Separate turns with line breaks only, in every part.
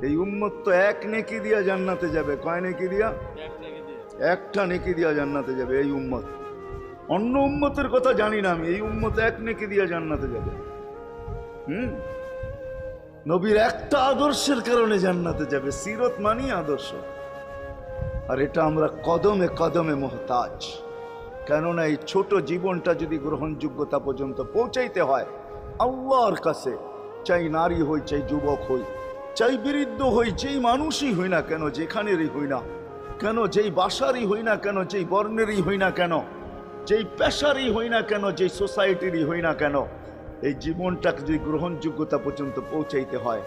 এই উম্মত তো এক নেকি দিয়া জান্নাতে যাবে। কয় নেকি দিয়া? একটা নেকি দিয়া জান্নাতে যাবে এই উম্মত। অন্য উম্মতের কথা জানি না আমি, এই উম্মত এক নেকি দিয়া জান্নাতে যাবে। নবীর একটা আদর্শের কারণে জান্নাতে যাবে। সিরত মানি আদর্শ, আর এটা আমরা কদমে কদমে মোহতাজ। কেননা এই ছোট জীবনটা যদি গ্রহণযোগ্যতা পর্যন্ত পৌঁছাইতে হয় আল্লাহর কাছে, চাই নারী হই, চাই যুবক হই, চাই বৃদ্ধ হই, যেই মানুষই হই না কেন, যেখানেরই হই না কেন, যেই বাসারই হই না কেন, যেই বর্ণেরই হই না কেন, যেই পেশারই হই না কেন, যেই সোসাইটিরই হই না কেন, এই জীবনটাকে যদি গ্রহণযোগ্যতা পর্যন্ত পৌঁছাইতে হয়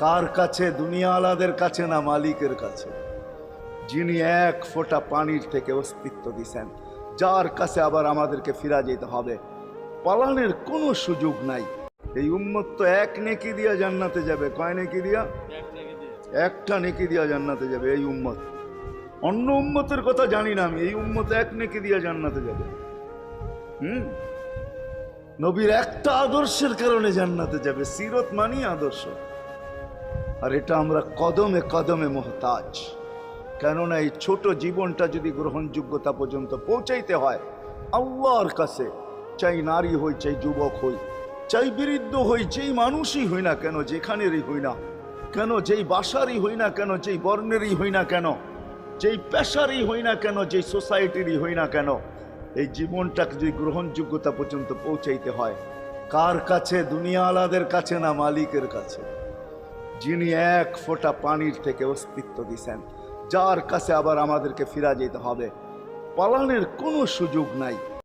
কার কাছে? দুনিয়া আলাদের কাছে না, মালিকের কাছে, যিনি এক ফোঁটা পানির থেকে অস্তিত্ব দিছেন, যার কাছে আবার আমাদেরকে ফিরা যেতে হবে। পালানোর কোনো সুযোগ নাই। এই উম্মত তো এক নেকি দিয়া জান্নাতে যাবে। কয় নেকি দিয়া? একটা নেকি দিয়া জান্নাতে যাবে এই উম্মত। অন্য উম্মতের কথা জানি না আমি, এই উম্মত এক নেকি দিয়া জান্নাতে যাবে। নবীর একটা আদর্শের কারণে জান্নাতে যাবে। সিরত মানি আদর্শ, আর এটা আমরা কদমে কদমে মোহতাজ। কেননা এই ছোট জীবনটা যদি গ্রহণযোগ্যতা পর্যন্ত পৌঁছাইতে হয় আল্লাহর কাছে, চাই নারী হই, চাই যুবক হই, চাই বৃদ্ধ হই, যেই মানুষই হই না কেন, যেখানেরই হই না কেন, যেই বাসারই হই না কেন, যেই বর্ণেরই হই না কেন, যেই পেশারই হই না কেন, যেই সোসাইটিরই হই না কেন, এই জীবনটাকে যদি গ্রহণযোগ্যতা পর্যন্ত পৌঁছাইতে হয় কার কাছে? দুনিয়া আলাদের কাছে না, মালিকের কাছে, যিনি এক ফোঁটা পানির থেকে অস্তিত্ব দিছেন, যার কাছে আবার আমাদেরকে ফিরা যেতে হবে। পালানোর কোনো সুযোগ নাই।